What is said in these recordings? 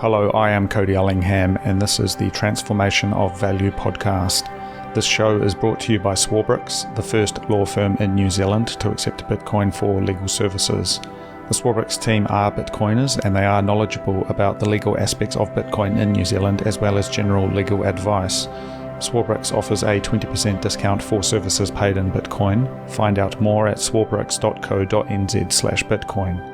Hello, I am Cody Ellingham, and this is the Transformation of Value podcast. This show is brought to you by Swarbrooks, the first law firm in New Zealand to accept Bitcoin for legal services. The Swarbrooks team are Bitcoiners, and they are knowledgeable about the legal aspects of Bitcoin in New Zealand, as well as general legal advice. Swarbrooks offers a 20% discount for services paid in Bitcoin. Find out more at swarbrooks.co.nz/Bitcoin.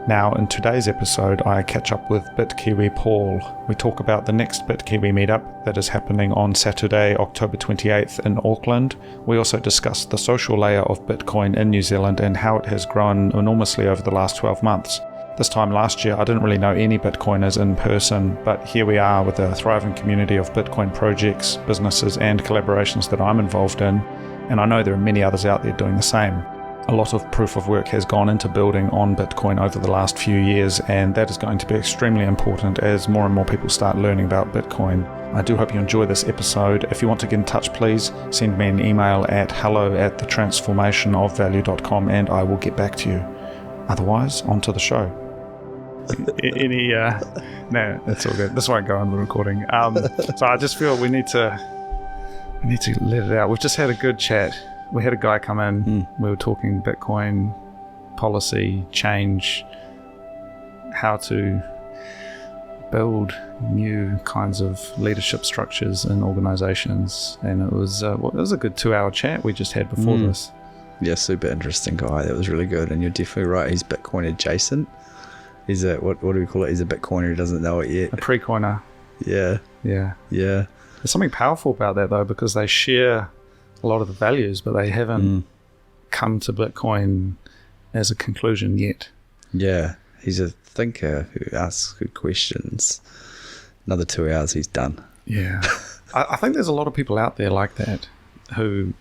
Now, in today's episode, I catch up with Bitkiwi Paul. We talk about the next Bitkiwi meetup that is happening on Saturday, October 28th in Auckland. We also discuss the social layer of Bitcoin in New Zealand and how it has grown enormously over the last 12 months. This time last year, I didn't really know any Bitcoiners in person, but here we are with a thriving community of Bitcoin projects, businesses, and collaborations that I'm involved in, and I know there are many others out there doing the same. A lot of proof of work has gone into building on Bitcoin over the last few years, and that is going to be extremely important as more and more people start learning about Bitcoin. I do hope you enjoy this episode. If you want to get in touch, please send me an email at hello@thetransformationofvalue.com and I will get back to you. Otherwise, on to the show. No, it's all good. This won't go on the recording. So I just feel we need to let it out. We've just had a good chat. We had a guy come in, we were talking Bitcoin policy, change, how to build new kinds of leadership structures in organizations, and it was a good 2-hour chat we just had before this. Yeah, super interesting guy. That was really good, and you're definitely right. He's Bitcoin adjacent. He's a, what do we call it? He's a Bitcoiner who doesn't know it yet. A pre-coiner. Yeah. There's something powerful about that, though, because they share a lot of the values, but they haven't come to Bitcoin as a conclusion yet. Yeah, he's a thinker who asks good questions. Another 2 hours, he's done. Yeah. I think there's a lot of people out there like that who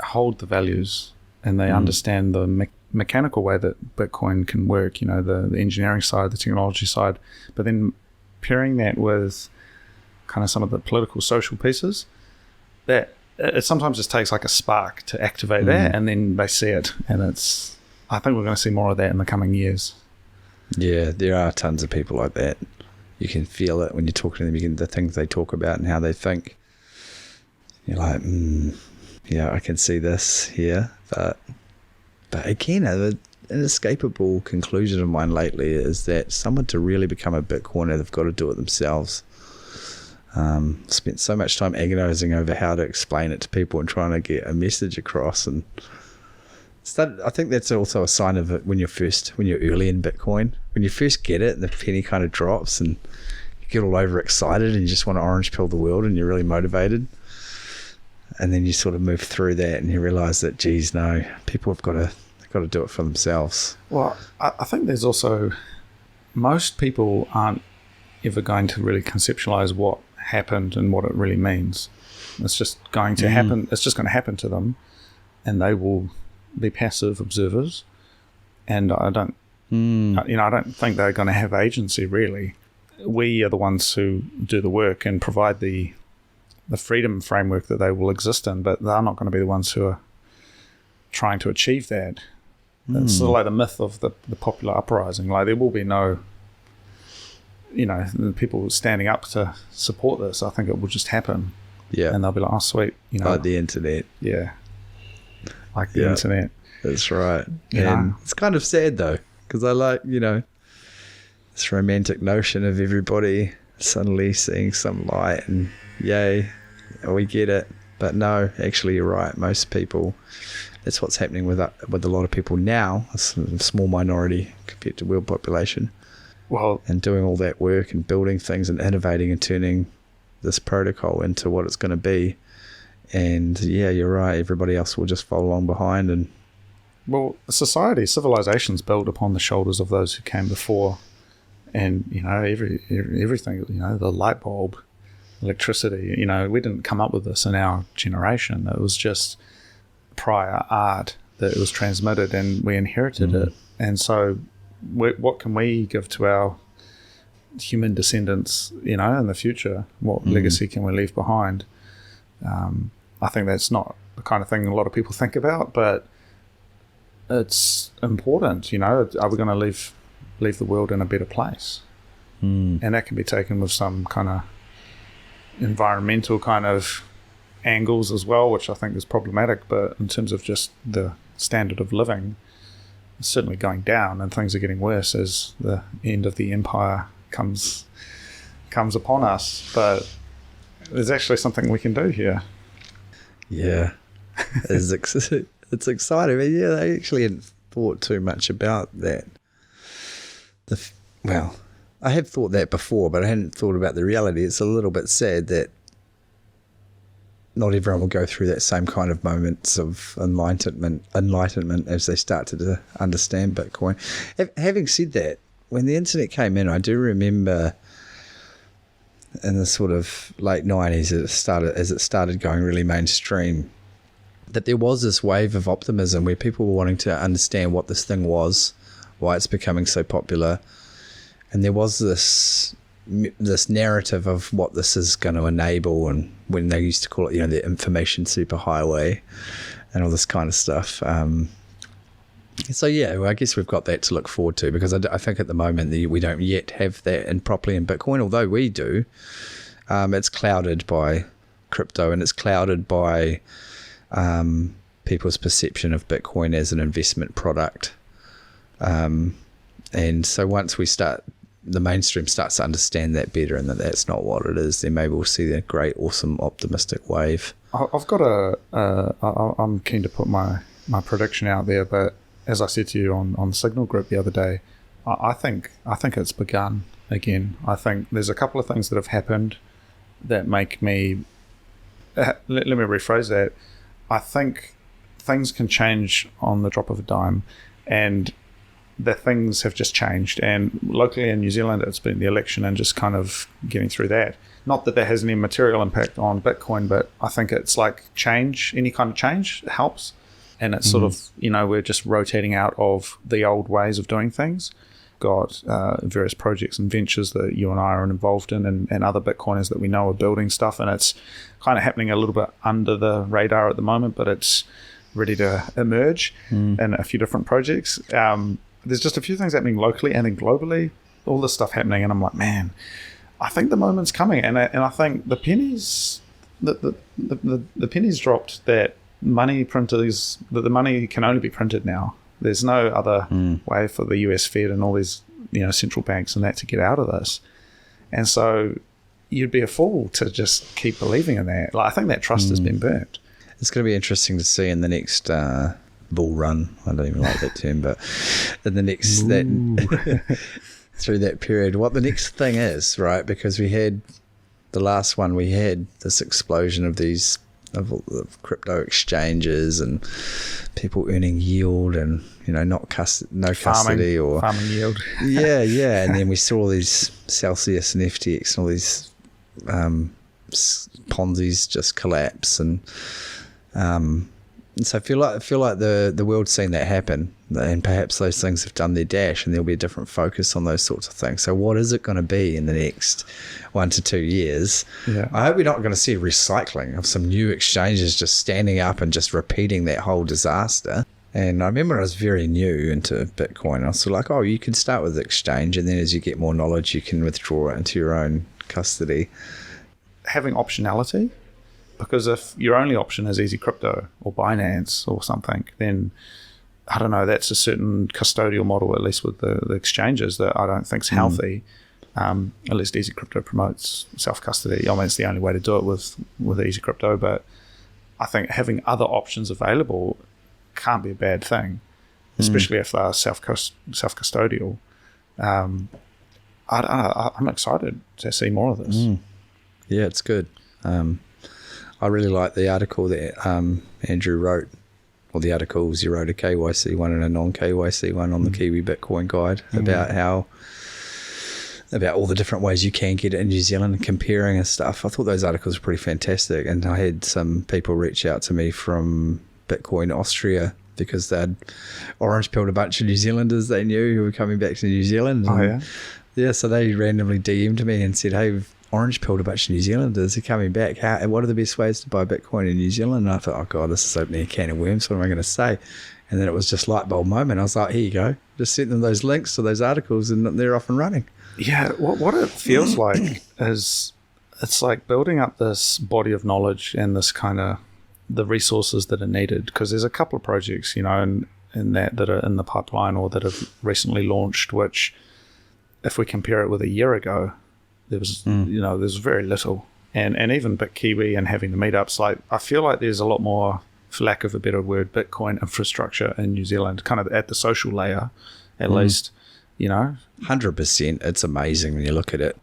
hold the values and they understand the mechanical way that Bitcoin can work, the engineering side, the technology side, but then pairing that with kind of some of the political, social pieces, that it sometimes just takes like a spark to activate that, and then they see it, and I think we're going to see more of that in the coming years. Yeah, there are tons of people like that. You can feel it when you're talking to them. You can, the things they talk about and how they think. You're like, yeah, I can see this here, but again, an inescapable conclusion of mine lately is that someone to really become a Bitcoiner, they've got to do it themselves. Spent so much time agonizing over how to explain it to people and trying to get a message across, and I think that's also a sign of it when you're early in Bitcoin. When you first get it, the penny kind of drops and you get all overexcited and you just want to orange pill the world and you're really motivated, and then you sort of move through that and you realize that, geez, no, people have got to do it for themselves. Well, I think there's also, most people aren't ever going to really conceptualize what happened and what it really means. It's just going to happen. It's just going to happen to them, and they will be passive observers. And I don't think they're going to have agency really. We are the ones who do the work and provide the freedom framework that they will exist in, but they're not going to be the ones who are trying to achieve that. It's sort of like the myth of the popular uprising. Like, there will be no people standing up to support this. I think it will just happen. Yeah. And they'll be like, oh, sweet. Like the internet. Yeah. Like the internet. That's right. And it's kind of sad, though, because I like, this romantic notion of everybody suddenly seeing some light and yay, we get it. But no, actually, you're right. Most people, that's what's happening with a lot of people now, a small minority compared to world population. Well, and doing all that work and building things and innovating and turning this protocol into what it's going to be. And yeah, you're right. Everybody else will just follow along behind. And civilizations build upon the shoulders of those who came before. And everything. The light bulb, electricity. We didn't come up with this in our generation. It was just prior art that was transmitted, and we inherited it. And so, what can we give to our human descendants, in the future? What legacy can we leave behind? I think that's not the kind of thing a lot of people think about, but it's important. Are we going to leave the world in a better place? and that can be taken with some kind of environmental kind of angles as well, which I think is problematic. But in terms of just the standard of living, it's certainly going down, and things are getting worse as the end of the empire comes upon us. But there's actually something we can do here. Yeah, it's exciting. I mean, yeah, I actually hadn't thought too much about that. Well, I have thought that before, but I hadn't thought about the reality. It's a little bit sad that not everyone will go through that same kind of moments of enlightenment as they start to understand Bitcoin. Having said that, when the internet came in, I do remember in the sort of late 90s as it started going really mainstream, that there was this wave of optimism where people were wanting to understand what this thing was, why it's becoming so popular, and there was this narrative of what this is going to enable, and when they used to call it, the information superhighway and all this kind of stuff. So yeah, well, I guess we've got that to look forward to, because I think at the moment we don't yet have that properly in Bitcoin, although we do. It's clouded by crypto, and it's clouded by people's perception of Bitcoin as an investment product. And so once the mainstream starts to understand that better, and that's not what it is, then maybe we'll see that great, awesome, optimistic wave. I've got I'm keen to put my prediction out there, but as I said to you on Signal Group the other day, I think it's begun again. I think there's a couple of things that have happened that make me... let me rephrase that. I think things can change on the drop of a dime, and the things have just changed. And locally in New Zealand, it's been the election and just kind of getting through that. Not that has any material impact on Bitcoin, but I think it's like change, any kind of change helps. And it's sort of, we're just rotating out of the old ways of doing things. Got various projects and ventures that you and I are involved in, and other Bitcoiners that we know are building stuff. And it's kind of happening a little bit under the radar at the moment, but it's ready to emerge in a few different projects. There's just a few things happening locally and then globally, all this stuff happening. And I'm like, man, I think the moment's coming. And I think the pennies, the pennies dropped that money printers, that the money can only be printed now. There's no other way for the US Fed and all these, central banks and that to get out of this. And so you'd be a fool to just keep believing in that. Like, I think that trust has been burnt. It's going to be interesting to see in the next bull run. I don't even like that term, but in the next through that period, what the next thing is, right? Because we had the last one, we had this explosion of these of crypto exchanges and people earning yield and no custody or farming yield. yeah, and then we saw all these Celsius and FTX and all these Ponzi's just collapse, and so I feel like the world's seen that happen, and perhaps those things have done their dash, and there'll be a different focus on those sorts of things. So what is it going to be in the next 1 to 2 years? Yeah. I hope we're not going to see a recycling of some new exchanges just standing up and just repeating that whole disaster. And I remember when I was very new into Bitcoin, I was sort of like, oh, you can start with the exchange, and then as you get more knowledge, you can withdraw it into your own custody. Having optionality, because if your only option is Easy Crypto or Binance or something, then I don't know, that's a certain custodial model, at least with the exchanges, that I don't think is healthy. At least Easy Crypto promotes self-custody. I mean, it's the only way to do it with Easy Crypto, but I think having other options available can't be a bad thing, especially if they're self-custodial. I'm excited to see more of this. Yeah, it's good. I really like the article that Andrew wrote, or the articles he wrote, a KYC one and a non-KYC one on the Kiwi Bitcoin Guide, about all the different ways you can get it in New Zealand and comparing and stuff. I thought those articles were pretty fantastic, and I had some people reach out to me from Bitcoin Austria because they'd orange pilled a bunch of New Zealanders they knew who were coming back to New Zealand. Oh, yeah? Yeah, so they randomly DM'd me and said, hey, we've orange pilled a bunch of New Zealanders. They're coming back. What are the best ways to buy Bitcoin in New Zealand? And I thought, oh God, this is opening a can of worms. What am I going to say? And then it was just light bulb moment. I was like, here you go. Just sent them those links to those articles and they're off and running. Yeah, what it feels like is it's like building up this body of knowledge and this kind of the resources that are needed, because there's a couple of projects, you know, in that are in the pipeline or that have recently launched, which if we compare it with a year ago, there was, you know, there's very little. And even Bitkiwi and having the meetups, like I feel like there's a lot more, for lack of a better word, Bitcoin infrastructure in New Zealand, kind of at the social layer, at least, you know. 100%. It's amazing when you look at it.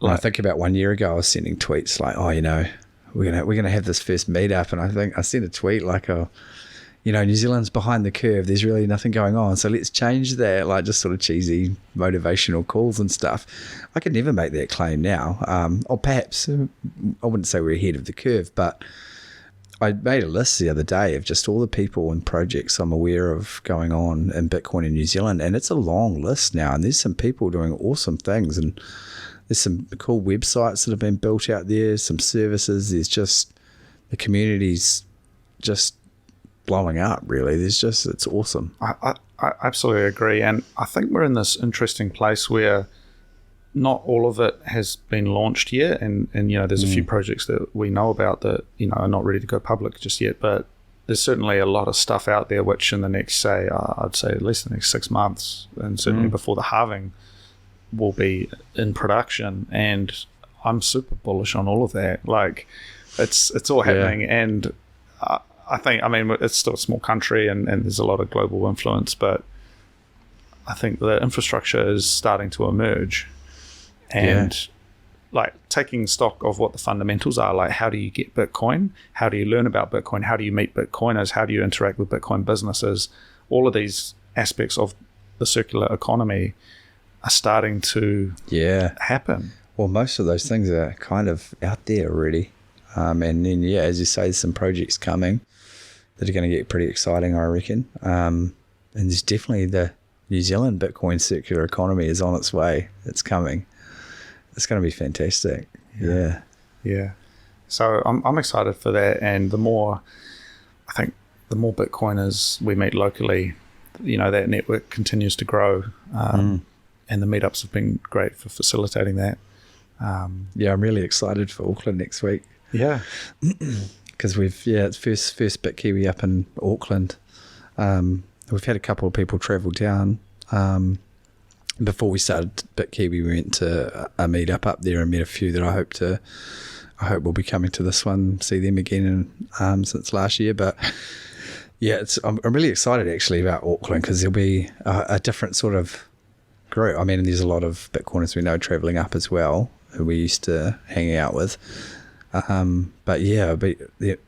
When I think about 1 year ago, I was sending tweets like, oh, you know, we're gonna have this first meetup, and I think I sent a tweet like, oh, you know, New Zealand's behind the curve. There's really nothing going on, so let's change that. Like just sort of cheesy motivational calls and stuff. I could never make that claim now, or perhaps I wouldn't say we're ahead of the curve, but I made a list the other day of just all the people and projects I'm aware of going on in Bitcoin in New Zealand, and it's a long list now. And there's some people doing awesome things, and there's some cool websites that have been built out there, some services. There's just the community's just blowing up, really. It's awesome. I absolutely agree. And I think we're in this interesting place where not all of it has been launched yet. And you know, there's a few projects that we know about that, you know, are not ready to go public just yet. But there's certainly a lot of stuff out there which in the next, say, I'd say at least the next 6 months, and certainly before the halving, will be in production. And I'm super bullish on all of that. Like, it's all happening. And I think, I mean, it's still a small country and there's a lot of global influence, but I think the infrastructure is starting to emerge. And like taking stock of what the fundamentals are, like how do you get Bitcoin? How do you learn about Bitcoin? How do you meet Bitcoiners? How do you interact with Bitcoin businesses? All of these aspects of the circular economy are starting to happen. Well, most of those things are kind of out there already. And then, as you say, there's some projects coming that are going to get pretty exciting, I reckon. And there's definitely the New Zealand Bitcoin circular economy is on its way. It's coming. It's going to be fantastic. Yeah. So I'm excited for that. And the more Bitcoiners we meet locally, you know, that network continues to grow. And the meetups have been great for facilitating that. I'm really excited for Auckland next week. Yeah. Because it's first Bitkiwi up in Auckland. We've had a couple of people travel down. Before we started Bitkiwi, we went to a meetup up there and met a few that I hope will be coming to this one, see them again since last year. But I'm really excited actually about Auckland, because there'll be a different sort of group. I mean, there's a lot of Bitcoiners we know traveling up as well, who we used to hang out with. But you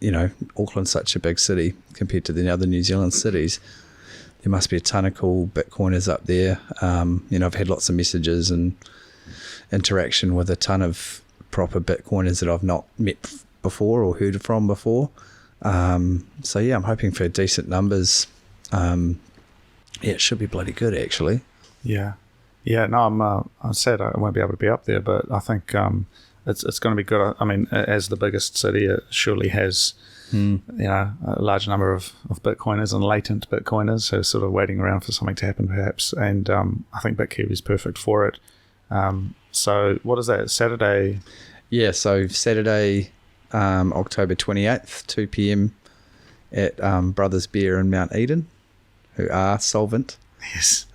know, Auckland's such a big city compared to the other New Zealand cities. There must be a ton of cool Bitcoiners up there. You know, I've had lots of messages and interaction with a ton of proper Bitcoiners that I've not met before or heard from before. I'm hoping for decent numbers. It should be bloody good, actually. Yeah. No, I'm sad I won't be able to be up there, but I think it's going to be good. I mean, as the biggest city, it surely has you know, a large number of Bitcoiners and latent Bitcoiners who are sort of waiting around for something to happen, perhaps. And I think Bitkiwi is perfect for it. So what is that, Saturday? Yeah, so Saturday, October 28th, 2 p.m. at Brothers Beer in Mount Eden, who are solvent. Yes.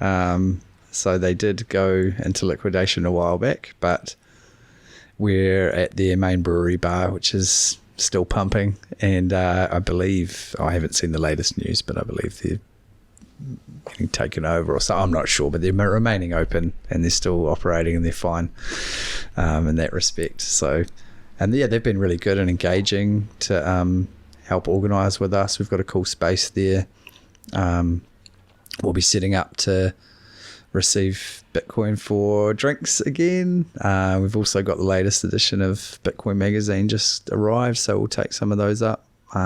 So they did go into liquidation a while back, but we're at their main brewery bar, which is still pumping. And I believe, I haven't seen the latest news, but I believe they're getting taken over or so. I'm not sure, but they're remaining open and they're still operating and they're fine in that respect. So, and they've been really good and engaging to help organise with us. We've got a cool space there. We'll be setting up to receive Bitcoin for drinks again. We've also got the latest edition of Bitcoin magazine just arrived, so we'll take some of those up.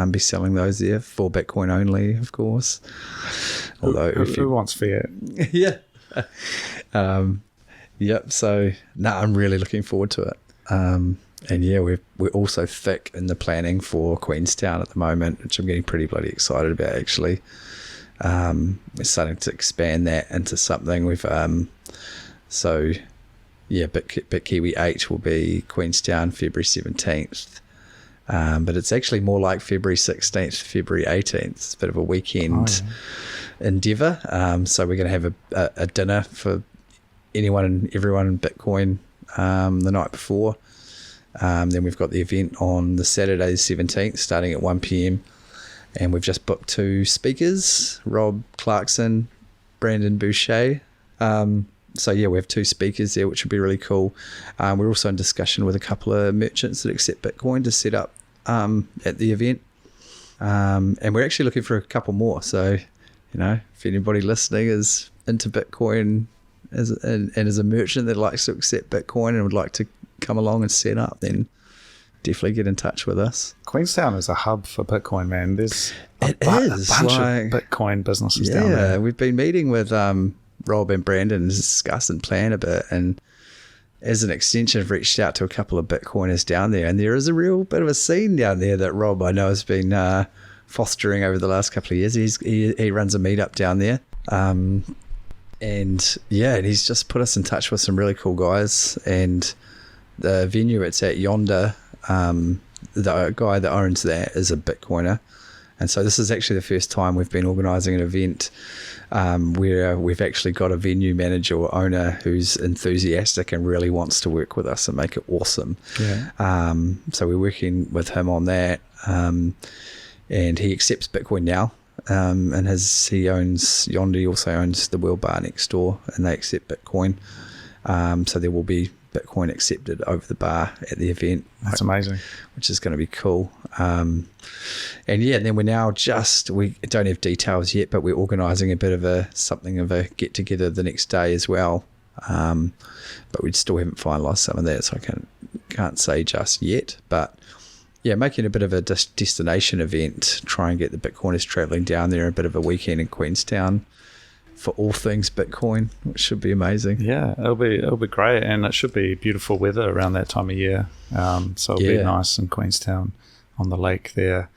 Be selling those there for Bitcoin only, of course. Although who wants fiat? Yeah. Yep. So no, I'm really looking forward to it. And yeah, we're also thick in the planning for Queenstown at the moment, which I'm getting pretty bloody excited about actually. We're starting to expand that into something. So yeah, Bitkiwi 8 will be Queenstown February 17th. But it's actually more like February 16th, February 18th. It's a bit of a weekend endeavour. So we're going to have a dinner for anyone and everyone in Bitcoin the night before. Then we've got the event on the Saturday the 17th starting at 1 p.m. And we've just booked 2 speakers, Rob Clarkson, Brandon Boucher. So yeah, we have 2 speakers there, which would be really cool. We're also in discussion with a couple of merchants that accept Bitcoin to set up at the event. And we're actually looking for a couple more. So, if anybody listening is into Bitcoin and is a merchant that likes to accept Bitcoin and would like to come along and set up, then definitely get in touch with us. Queenstown is a hub for Bitcoin, man. There's a bunch of Bitcoin businesses down there. Yeah, we've been meeting with Rob and Brandon to discuss and plan a bit, and as an extension, I've reached out to a couple of Bitcoiners down there, and there is a real bit of a scene down there that Rob, I know, has been fostering over the last couple of years. He runs a meetup down there, and he's just put us in touch with some really cool guys. And the venue it's at Yonder, the guy that owns that is a Bitcoiner. And so this is actually the first time we've been organising an event where we've actually got a venue manager or owner who's enthusiastic and really wants to work with us and make it awesome. Yeah. So we're working with him on that. And he accepts Bitcoin now. And he owns Yonder. He also owns the Wheel Bar next door, and they accept Bitcoin. So there will be Bitcoin accepted over the bar at the event. That's amazing. Which is going to be cool. And then we don't have details yet, but we're organising a bit of something of a get together the next day as well. But we still haven't finalised some of that, so I can't say just yet. But yeah, making a bit of a destination event, try and get the Bitcoiners travelling down there, a bit of a weekend in Queenstown for all things Bitcoin, which should be amazing. Yeah, it'll be great, and it should be beautiful weather around that time of year. So it'll be nice in Queenstown on the lake there.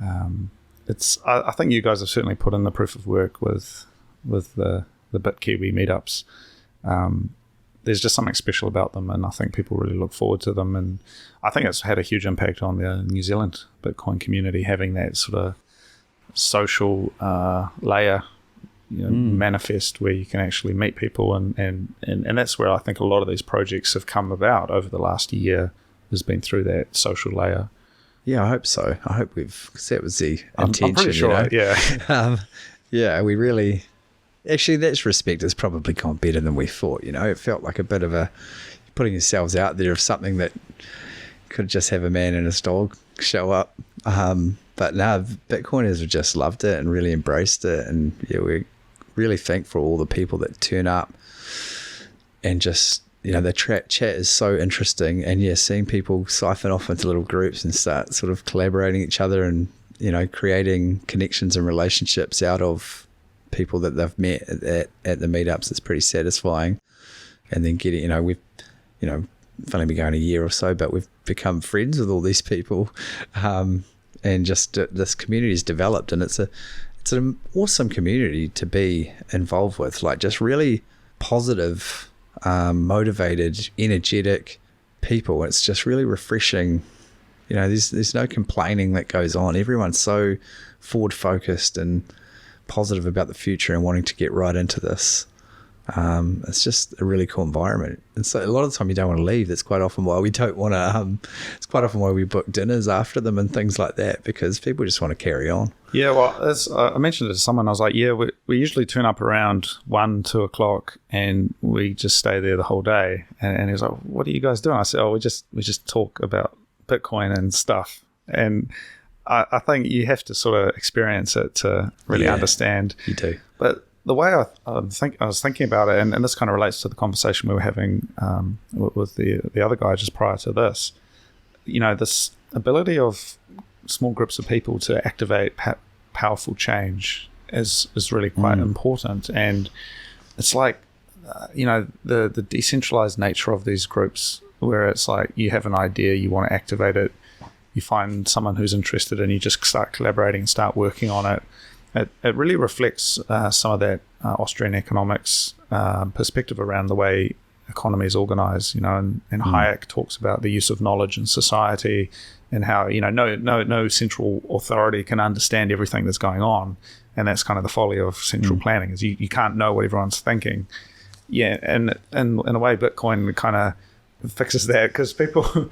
I think you guys have certainly put in the proof of work with the Bitkiwi meetups. There's just something special about them, and I think people really look forward to them. And I think it's had a huge impact on the New Zealand Bitcoin community, having that sort of social layer, manifest where you can actually meet people, and that's where I think a lot of these projects have come about over the last year, has been through that social layer. Yeah, I hope so. I hope because that was the intention. I'm pretty sure, yeah. We really, actually, that respect has probably gone better than we thought. It felt like a bit of putting yourselves out there of something that could just have a man and his dog show up. But now Bitcoiners have just loved it and really embraced it. And yeah, we're really thankful for all the people that turn up, and just, the chat is so interesting. And yeah, seeing people siphon off into little groups and start sort of collaborating each other and, creating connections and relationships out of people that they've met at the meetups is pretty satisfying. And then getting, we've, it's only been going a year or so, but we've become friends with all these people. And just this community has developed, and it's an awesome community to be involved with, like just really positive, motivated, energetic people. It's just really refreshing. There's no complaining that goes on. Everyone's so forward focused and positive about the future and wanting to get right into this. It's just a really cool environment. And so a lot of the time you don't want to leave. That's quite often why we don't want to, it's quite often why we book dinners after them and things like that, because people just want to carry on. Yeah, well, I mentioned it to someone. I was like, yeah, we usually turn up around 1, 2 o'clock and we just stay there the whole day. And he was like, what are you guys doing? I said, we just talk about Bitcoin and stuff. And I think you have to sort of experience it to really understand. You do. But the way I was thinking about it, and this kind of relates to the conversation we were having with the other guy just prior to this, this ability of small groups of people to activate powerful change is really quite important. And it's like the decentralized nature of these groups, where it's like you have an idea, you want to activate it, you find someone who's interested, and you just start collaborating and start working on it. It really reflects some of that Austrian economics perspective around the way economy is organized, and Hayek talks about the use of knowledge in society, and how no central authority can understand everything that's going on, and that's kind of the folly of central planning, is you can't know what everyone's thinking. And in a way, Bitcoin kind of fixes that, because people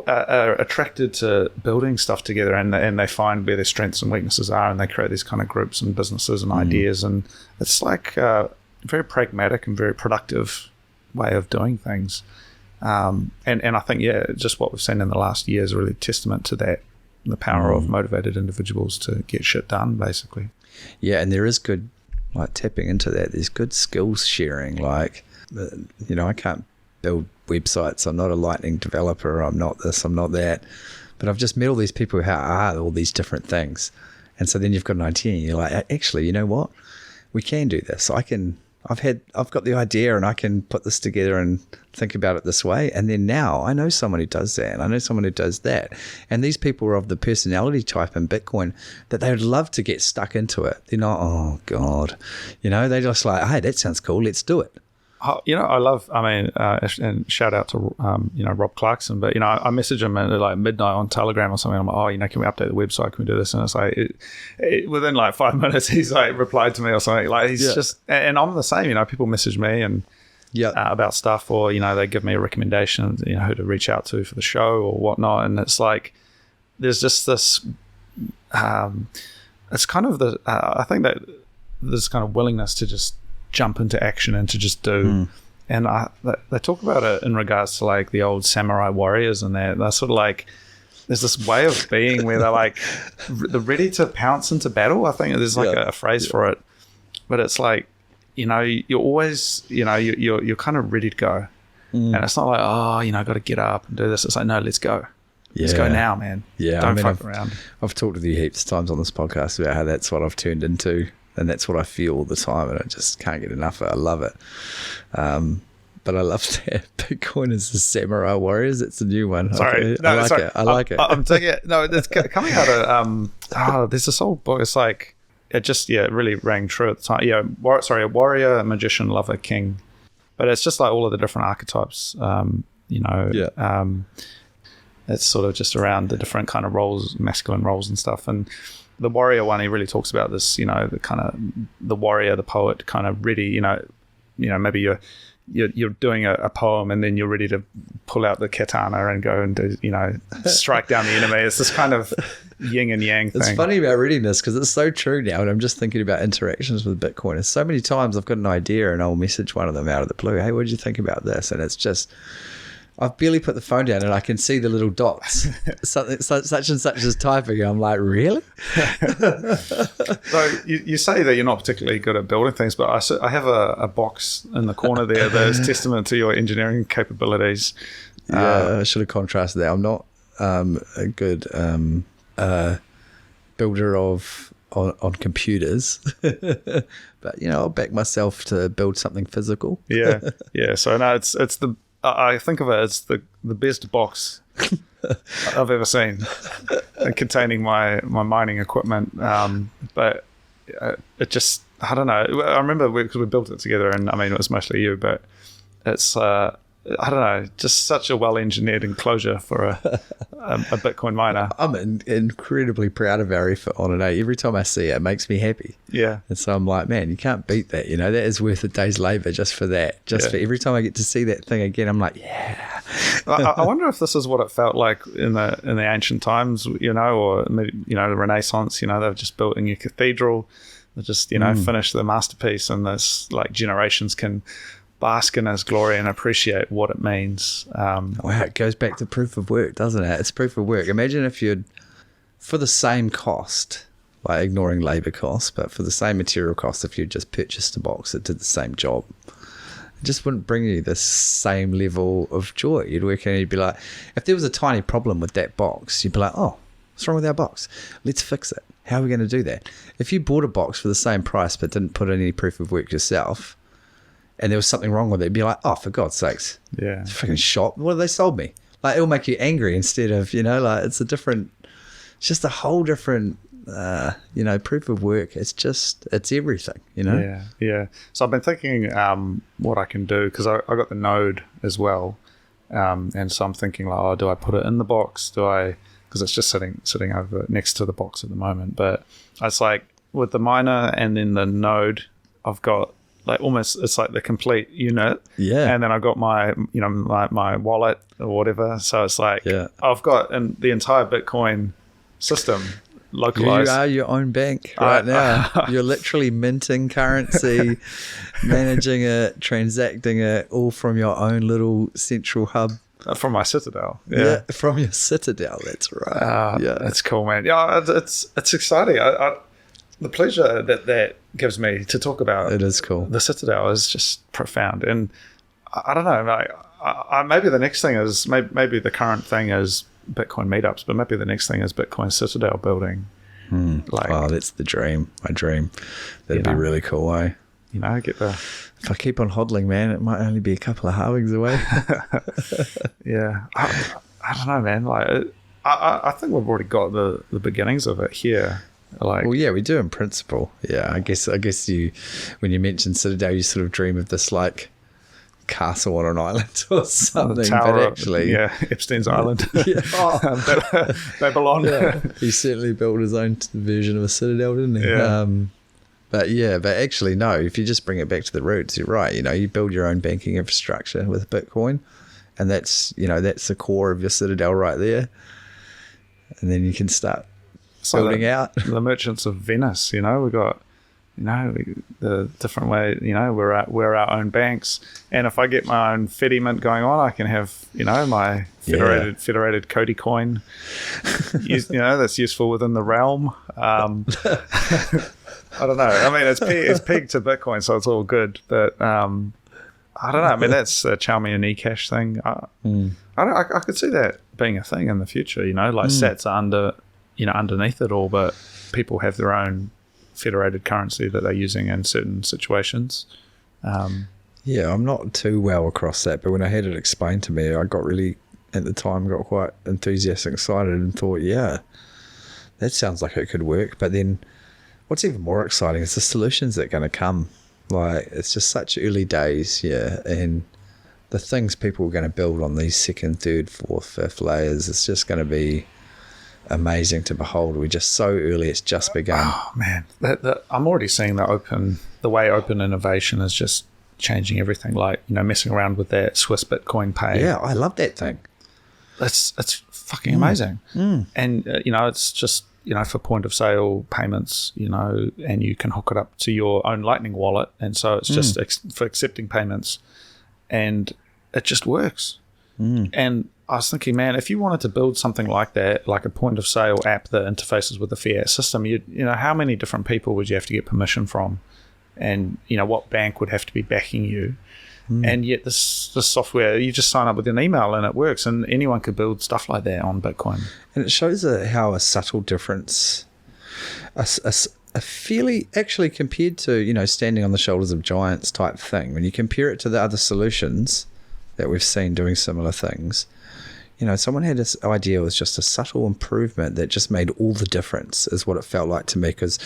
are attracted to building stuff together, and they find where their strengths and weaknesses are, and they create these kind of groups and businesses and ideas, and it's like a very pragmatic and very productive way of doing things. And I think, just what we've seen in the last year is really testament to that, the power of motivated individuals to get shit done, basically. Yeah, and there is good, like, tapping into that. There's good skills sharing. Like, I can't build websites. I'm not a Lightning developer. I'm not this, I'm not that. But I've just met all these people who are all these different things. And so then you've got an idea, and you're like, actually, you know what? We can do this. I've got the idea, and I can put this together and think about it this way. And then now I know someone who does that, and I know someone who does that. And these people are of the personality type in Bitcoin that they would love to get stuck into it. They're not, oh God, they're just like, hey, that sounds cool. Let's do it. And shout out to, Rob Clarkson, but, I message him at like midnight on Telegram or something. I'm like, can we update the website? Can we do this? And it's like, within like 5 minutes, he's like replied to me or something. Like, he's just, and I'm the same, people message me and about stuff, or, they give me a recommendation, who to reach out to for the show or whatnot. And it's like, there's just this, it's kind of I think that there's kind of willingness to just jump into action and to just do. And they talk about it in regards to like the old samurai warriors, and they're sort of like, there's this way of being where they're like, they're ready to pounce into battle. I think there's like a phrase for it, but it's like, you're always, you're kind of ready to go. And it's not like, got to get up and do this. It's like, no, let's go. Let's go now, man. Yeah, don't fuck around. I've talked with you heaps of times on this podcast about how that's what I've turned into. And that's what I feel all the time, and I just can't get enough of it. I love it. But I love that Bitcoin is the samurai warriors. It's a new one. Sorry. Okay. I like it. I'm taking it. No, it's coming out of, there's this old book. It's like, it really rang true at the time. Yeah, a warrior, a magician, lover, king. But it's just like all of the different archetypes, it's sort of just around the different kind of roles, masculine roles and stuff. And the warrior one, he really talks about this, the kind of the warrior, the poet, kind of ready, maybe you're doing a poem, and then you're ready to pull out the katana and go and do, strike down the enemy. It's this kind of yin and yang thing. It's funny about readiness, because it's so true now, and I'm just thinking about interactions with Bitcoin. And so many times I've got an idea and I'll message one of them out of the blue, hey, what did you think about this? And it's just, I've barely put the phone down and I can see the little dots. Something such and such is typing. I'm like, really? So you say that you're not particularly good at building things, but I have a box in the corner there that is testament to your engineering capabilities. Yeah, I should have contrasted that. I'm not a good builder on computers, but I'll back myself to build something physical. Yeah. So no, it's the. I think of it as the best box I've ever seen, containing my mining equipment. But it just, I don't know. I remember because we built it together, and it was mostly you, but it's, I don't know, just such a well-engineered enclosure for a Bitcoin miner. I'm incredibly proud of our effort on it. Every time I see it, it makes me happy. Yeah. And so I'm like, man, you can't beat that. That is worth a day's labor just for that. For every time I get to see that thing again, I'm like, yeah. I wonder if this is what it felt like in the ancient times, or the Renaissance. They've just built a new cathedral. They just finished the masterpiece, and this like generations can bask in his glory and appreciate what it means. Wow, it goes back to proof of work, doesn't it? It's proof of work. Imagine if you'd, for the same cost, like ignoring labor costs, but for the same material cost, if you just purchased a box that did the same job, it just wouldn't bring you the same level of joy. You'd work in and you'd be like, if there was a tiny problem with that box, you'd be like, oh, what's wrong with our box? Let's fix it. How are we going to do that? If you bought a box for the same price but didn't put in any proof of work yourself, and there was something wrong with it, it'd be like, oh, for God's sakes, Yeah. freaking shop, what have they sold me? Like, it'll make you angry instead of, like, it's just a whole different, proof of work. It's everything, Yeah. So I've been thinking what I can do, because I got the Node as well, and so I'm thinking like, oh, do I put it in the box? Because it's just sitting over next to the box at the moment. But it's like with the Miner and then the Node, I've got like almost, it's like the complete unit. Yeah. And then I've got my my wallet or whatever. So it's like I've got the entire Bitcoin system localized. You are your own bank right now. You're literally minting currency, managing it, transacting it, all from your own little central hub. From my Citadel. Yeah, from your Citadel. That's right. That's cool, man. Yeah, it's exciting. The pleasure that gives me to talk about it is cool. The Citadel is just profound, and I don't know. Like, maybe the next thing is maybe the current thing is Bitcoin meetups, but maybe the next thing is Bitcoin Citadel building. Like, that's the dream. My dream. That'd be really cool. Get the. If I keep on hodling, man, it might only be a couple of halvings away. Yeah, I don't know, man. Like, I think we've already got the beginnings of it here. Like, well, yeah, we do in principle. Yeah, I guess you, when you mention Citadel, you sort of dream of this like castle on an island or something. But actually, Epstein's Island, yeah. Babylon. Yeah. He certainly built his own version of a citadel, didn't he? Yeah. But actually, no, if you just bring it back to the roots, you're right. You build your own banking infrastructure with Bitcoin, and that's the core of your Citadel right there. And then you can start building out. The merchants of Venice, we've got, the different way, we're our own banks. And if I get my own Fedi Mint going on, I can have, my federated Cody coin, that's useful within the realm. I don't know. I mean, it's pegged to Bitcoin, so it's all good. But I don't know. I mean, that's a Xiaomi and eCash thing. I could see that being a thing in the future. Like sats are underneath it all, but people have their own federated currency that they're using in certain situations. I'm not too well across that, but when I had it explained to me, I got quite enthusiastic, excited, and thought, yeah, that sounds like it could work. But then what's even more exciting is the solutions that are going to come. Like, it's just such early days, and the things people are going to build on these second, third, fourth, fifth layers, it's just going to be amazing to behold. We're just so early, it's just begun. Oh man, I'm already seeing the way open innovation is just changing everything. Like, messing around with that Swiss Bitcoin Pay. Yeah, I love that thing. It's fucking amazing. And it's just for point of sale payments, and you can hook it up to your own Lightning wallet, and so it's just for accepting payments, and it just works. And I was thinking, man, if you wanted to build something like that, like a point of sale app that interfaces with the fiat system, how many different people would you have to get permission from, and what bank would have to be backing you? And yet this software, you just sign up with an email and it works, and anyone could build stuff like that on Bitcoin. And it shows how a subtle difference, a fairly, actually compared to, standing on the shoulders of giants type thing, when you compare it to the other solutions that we've seen doing similar things, someone had this idea, it was just a subtle improvement that just made all the difference, is what it felt like to me. Because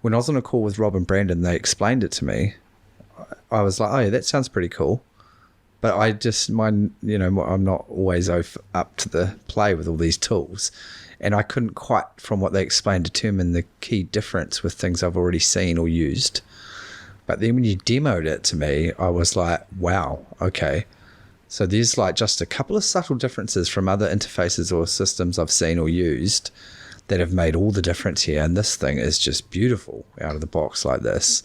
when I was on a call with Rob and Brandon, they explained it to me. I was like, oh yeah, that sounds pretty cool. But I'm not always up to the play with all these tools. And I couldn't quite, from what they explained, determine the key difference with things I've already seen or used. But then when you demoed it to me, I was like, wow, okay. So there's like just a couple of subtle differences from other interfaces or systems I've seen or used that have made all the difference here. And this thing is just beautiful out of the box like this.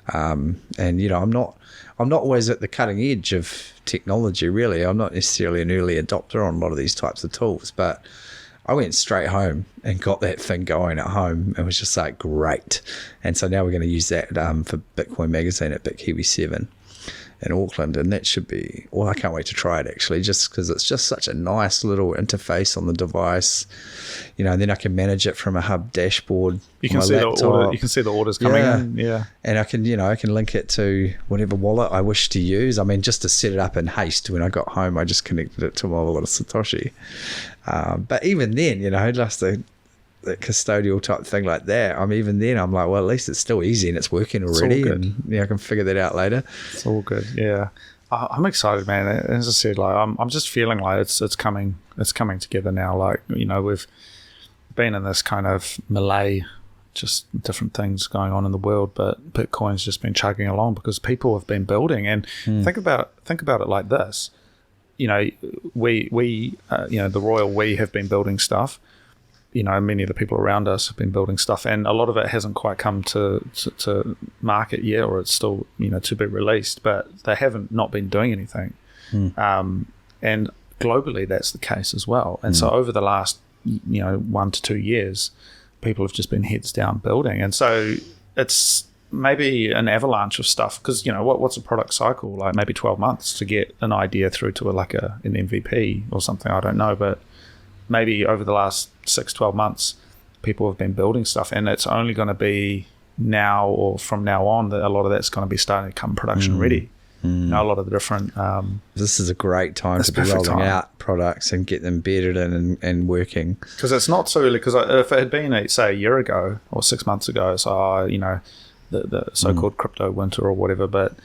And I'm not always at the cutting edge of technology, really. I'm not necessarily an early adopter on a lot of these types of tools, but I went straight home and got that thing going at home and was just like, great. And so now we're going to use that for Bitcoin Magazine at Bitkiwi 7. in Auckland, and that should be, well, I can't wait to try it actually, just because it's just such a nice little interface on the device, and then I can manage it from a hub dashboard. You can see laptop. the order. You can see the orders coming in. Yeah, and I can link it to whatever wallet I wish to use. I mean, just to set it up in haste, when I got home, I just connected it to my wallet of Satoshi. But even then, just the custodial type thing like that, even then I'm like, well, at least it's still easy and it's working already, and I can figure that out later. It's all good. Yeah, I'm excited, man. As I said, like I'm just feeling like it's coming together now. Like, we've been in this kind of melee, just different things going on in the world, but Bitcoin's just been chugging along because people have been building. And think about it like this. We the royal we have been building stuff. Many of the people around us have been building stuff, and a lot of it hasn't quite come to market yet, or it's still, to be released, but they haven't not been doing anything. And globally, that's the case as well. And so over the last, 1 to 2 years, people have just been heads down building. And so it's maybe an avalanche of stuff, because, what's a product cycle? Like maybe 12 months to get an idea through to an MVP or something, I don't know, but maybe over the last 6-12 months, people have been building stuff, and it's only going to be now, or from now on, that a lot of that's going to be starting to come production ready. A lot of the different... this is a great time to be rolling out products and get them bedded in and working. Because it's not so early, because if it had been, say, a year ago or 6 months ago, so, the so-called crypto winter or whatever, but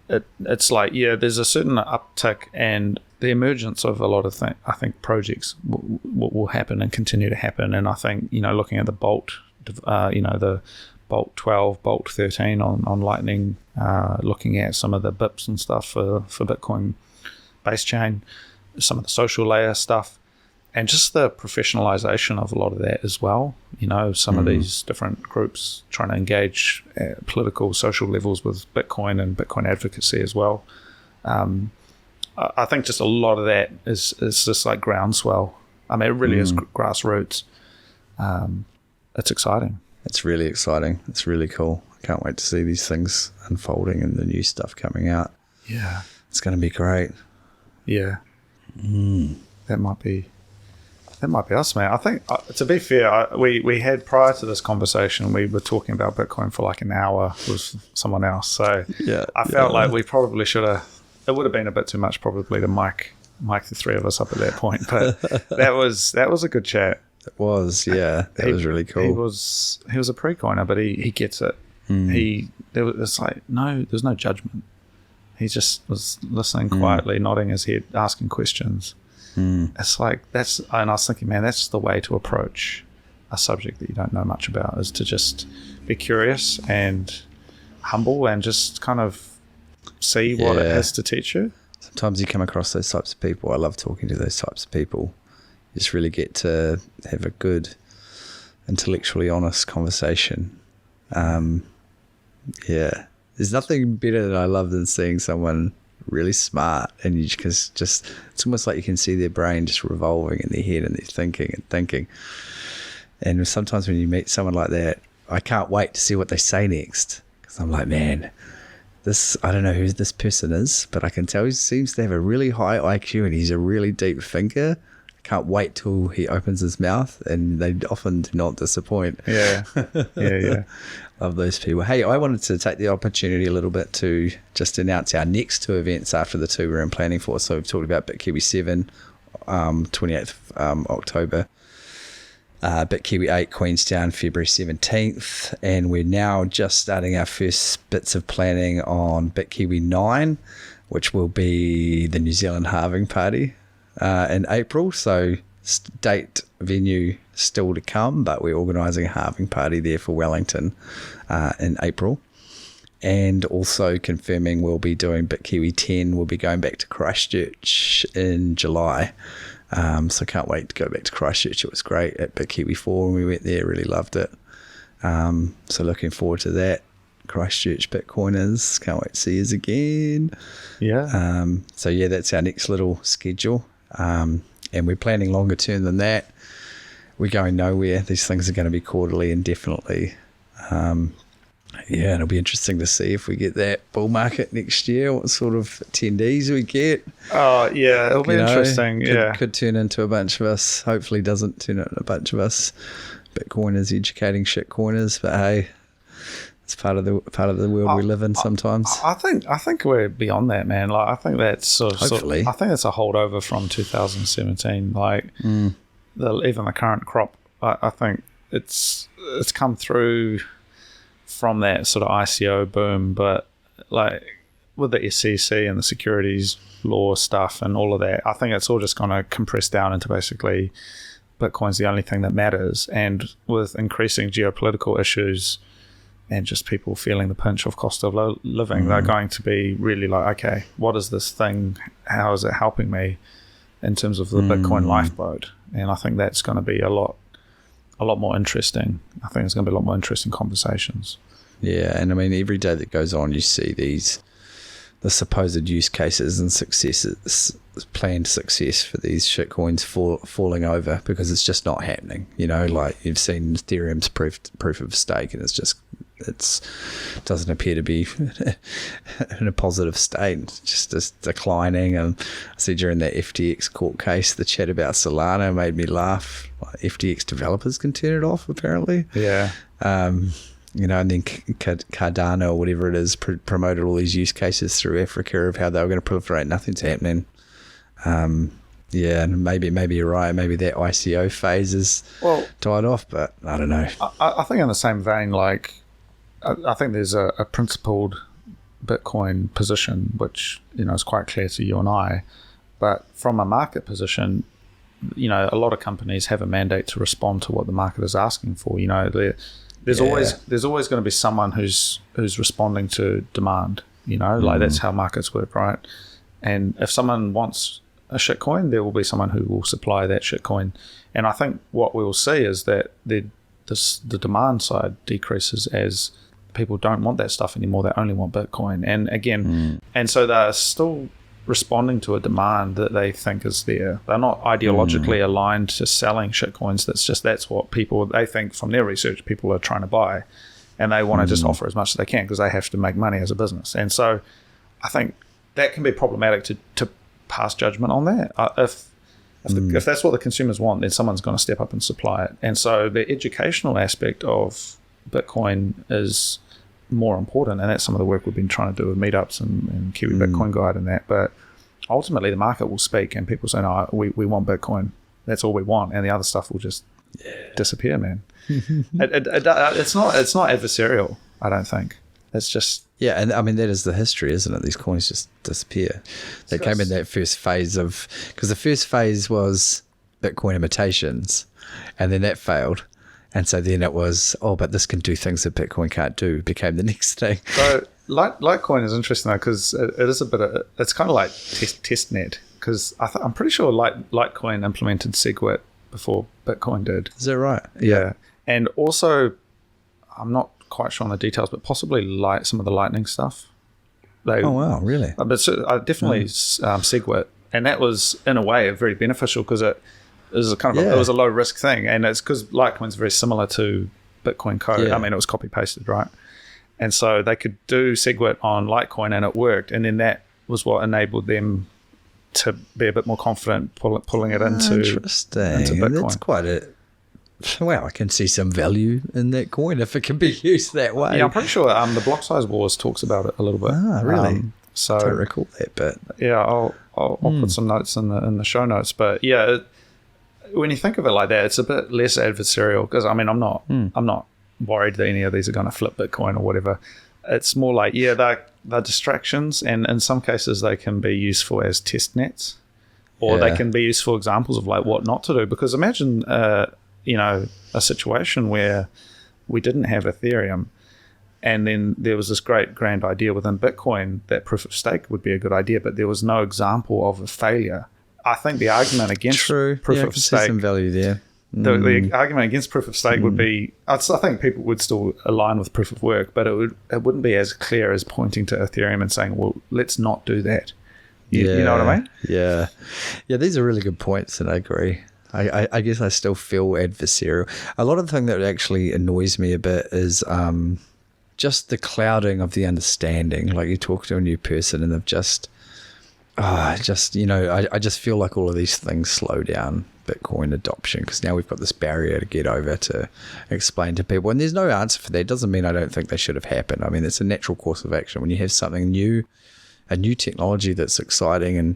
it's like, there's a certain uptick, and the emergence of a lot of I think projects will happen and continue to happen. And I think, looking at the Bolt, the Bolt 12, Bolt 13 on Lightning, looking at some of the BIPs and stuff for Bitcoin base chain, some of the social layer stuff, and just the professionalization of a lot of that as well. Some of these different groups trying to engage at political, social levels with Bitcoin and Bitcoin advocacy as well. I think just a lot of that is just like groundswell. I mean, it really is grassroots. It's exciting. It's really exciting. It's really cool. I can't wait to see these things unfolding and the new stuff coming out. Yeah. It's going to be great. Yeah. That might be us, man. I think, to be fair, we had, prior to this conversation, we were talking about Bitcoin for like an hour with someone else. So I felt like we probably should have... It would have been a bit too much probably to mic the three of us up at that point, but that was a good chat. It was, yeah. That was really cool. He was a pre-coiner, but he gets it. There's no judgment. He just was listening quietly, nodding his head, asking questions. It's like, and I was thinking, man, that's the way to approach a subject that you don't know much about, is to just be curious and humble and just kind of see what it has to teach you. Sometimes you come across those types of people. I love talking to those types of people. You just really get to have a good, intellectually honest conversation. There's nothing better that I love than seeing someone really smart, and you just it's almost like you can see their brain just revolving in their head, and they're thinking. And sometimes when you meet someone like that, I can't wait to see what they say next, because I'm like, man, I don't know who this person is, but I can tell he seems to have a really high IQ and he's a really deep thinker. I can't wait till he opens his mouth, and they often do not disappoint. Yeah. Love those people. Hey, I wanted to take the opportunity a little bit to just announce our next two events after the two we're in planning for. So we've talked about Bitkiwi 7, 28th October. Bitkiwi 8, Queenstown, February 17th, and we're now just starting our first bits of planning on Bitkiwi 9, which will be the New Zealand halving party in April. So date, venue still to come, but we're organising a halving party there for Wellington in April. And also confirming we'll be doing Bitkiwi 10. We'll be going back to Christchurch in July. So can't wait to go back to Christchurch. It was great at Bitkiwi 4 when we went there. Really loved it. So looking forward to that. Christchurch Bitcoiners. Can't wait to see you again. Yeah. So yeah, that's our next little schedule. And we're planning longer term than that. We're going nowhere. These things are going to be quarterly indefinitely. Yeah, it'll be interesting to see if we get that bull market next year, what sort of attendees we get. Oh, yeah, it'll be interesting. Could turn into a bunch of us. Hopefully doesn't turn into a bunch of us Bitcoiners educating shitcoiners, but hey, it's part of the world we live in sometimes. I think we're beyond that, man. Like, I think that's hopefully. I think that's a holdover from 2017. Like, even the current crop, I think it's come through from that sort of ICO boom, but like with the SEC and the securities law stuff and all of that, I think it's all just going to compress down into basically Bitcoin's the only thing that matters. And with increasing geopolitical issues and just people feeling the pinch of cost of living, they're going to be really like, okay, what is this thing? How is it helping me in terms of the Bitcoin lifeboat? And I think that's going to be a lot more interesting. I think it's going to be a lot more interesting conversations. Yeah, and I mean, every day that goes on, you see the supposed use cases and successes, planned success for these shitcoins falling over because it's just not happening. You know, like you've seen Ethereum's proof of stake, and it doesn't appear to be in a positive state. It's just declining. And I see during that FTX court case, the chat about Solana made me laugh. Like, FTX developers can turn it off, apparently. Yeah. You know, and then Cardano or whatever it is promoted all these use cases through Africa of how they were going to proliferate. Nothing's happening. Yeah, and maybe you're right. Maybe that ICO phase is died off, but I don't know. I think in the same vein, like, I think there's a principled Bitcoin position, which, you know, is quite clear to you and I. But from a market position, you know, a lot of companies have a mandate to respond to what the market is asking for. You know, there's always going to be someone who's responding to demand. You know, like that's how markets work, right? And if someone wants a shitcoin, there will be someone who will supply that shitcoin. And I think what we will see is that the demand side decreases as people don't want that stuff anymore. They only want Bitcoin. And again, and so they're still responding to a demand that they think is there. They're not ideologically aligned to selling shitcoins. That's what they think from their research people are trying to buy, and they want to just offer as much as they can because they have to make money as a business. And so I think that can be problematic to pass judgment on that. If that's what the consumers want, then someone's going to step up and supply it. And so the educational aspect of Bitcoin is more important, and that's some of the work we've been trying to do with meetups and Kiwi Bitcoin Guide and that. But ultimately the market will speak, and people say, no, we want Bitcoin, that's all we want, and the other stuff will just disappear, man. It's not adversarial, I don't think. It's just and I mean that is the history, isn't it? These coins just disappear. They came in that first phase because the first phase was Bitcoin imitations, and then that failed. And so then it was, but this can do things that Bitcoin can't do, became the next thing. So Litecoin is interesting though, because it is it's kind of like testnet, because I'm pretty sure Litecoin implemented SegWit before Bitcoin did. Is that right? Yeah. And also, I'm not quite sure on the details, but possibly some of the Lightning stuff. Oh wow, really? But definitely SegWit, and that was in a way very beneficial because it was it was a low risk thing, and it's because Litecoin's very similar to Bitcoin code. I mean, it was copy pasted, right? And so they could do SegWit on Litecoin, and it worked. And then that was what enabled them to be a bit more confident pulling it into Bitcoin. That's quite I can see some value in that coin if it can be used that way. Yeah, I'm pretty sure the Block Size Wars talks about it a little bit. Ah, really? So I don't recall that, but yeah, I'll put some notes in the show notes. But yeah, when you think of it like that, it's a bit less adversarial because I'm not worried that any of these are going to flip Bitcoin or whatever. It's more like they're distractions, and in some cases they can be useful as test nets, or they can be useful examples of like what not to do. Because imagine a situation where we didn't have Ethereum, and then there was this great grand idea within Bitcoin that proof of stake would be a good idea, but there was no example of a failure. I think the argument against proof of stake, some value there. The argument against proof of stake would be, I think people would still align with proof of work, but it wouldn't be as clear as pointing to Ethereum and saying, well, let's not do that. You know what I mean? Yeah. Yeah, these are really good points, and I agree. I guess I still feel adversarial. A lot of the thing that actually annoys me a bit is just the clouding of the understanding. Like you talk to a new person and they've just I just feel like all of these things slow down Bitcoin adoption, because now we've got this barrier to get over to explain to people, and there's no answer for that. It doesn't mean I don't think they should have happened. I mean, it's a natural course of action. When you have something new, a new technology that's exciting and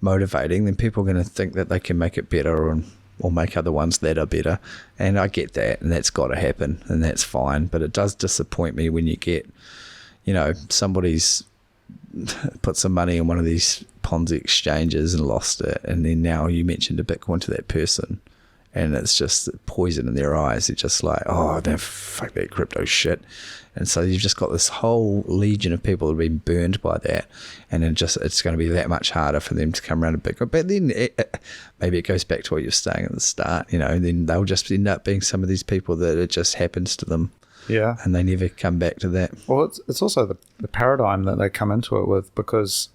motivating, then people are going to think that they can make it better or make other ones that are better. And I get that, and that's got to happen, and that's fine. But it does disappoint me when you get, somebody's put some money in one of these Ponzi exchanges and lost it, and then now you mentioned a Bitcoin to that person, and it's just poison in their eyes. It's just like, oh, no, fuck that crypto shit. And so you've just got this whole legion of people that have been burned by that, and then it's going to be that much harder for them to come around to Bitcoin. But then maybe it goes back to what you were saying at the start, then they'll just end up being some of these people that it just happens to them. Yeah. And they never come back to that. Well, it's also the paradigm that they come into it with, because,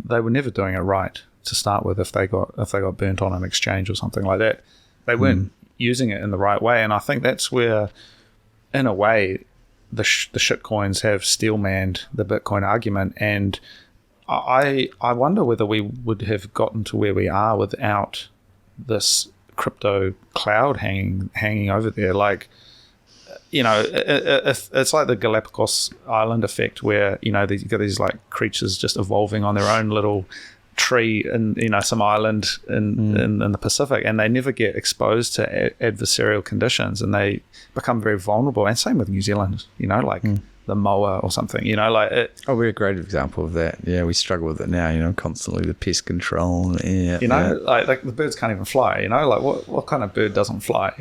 they were never doing it right to start with if they got burnt on an exchange or something like that. They weren't using it in the right way. And I think that's where, in a way, the shitcoins have steel-manned the Bitcoin argument. And I wonder whether we would have gotten to where we are without this crypto cloud hanging over there. Like, it's like the Galapagos Island effect, where you got these like creatures just evolving on their own little tree in some island in the Pacific, and they never get exposed to adversarial conditions, and they become very vulnerable. And same with New Zealand, the moa or something, we're a great example of that. Yeah, we struggle with it now, constantly, the pest control. Like the birds can't even fly, like what kind of bird doesn't fly,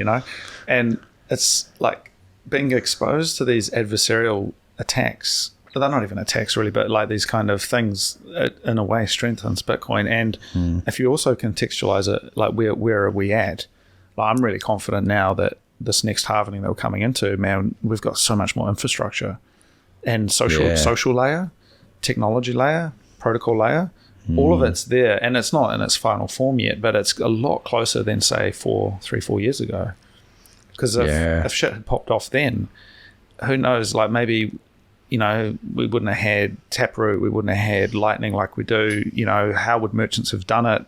and it's like being exposed to these adversarial attacks. They're not even attacks really, but like these kind of things, in a way, strengthens Bitcoin. And if you also contextualize it, like where are we at? Like, I'm really confident now that this next halvening that we're coming into, man, we've got so much more infrastructure and social layer, technology layer, protocol layer. All of it's there, and it's not in its final form yet, but it's a lot closer than, say, 4 years ago. Because if shit had popped off then, who knows? Like, maybe, we wouldn't have had Taproot, we wouldn't have had Lightning like we do. How would merchants have done it?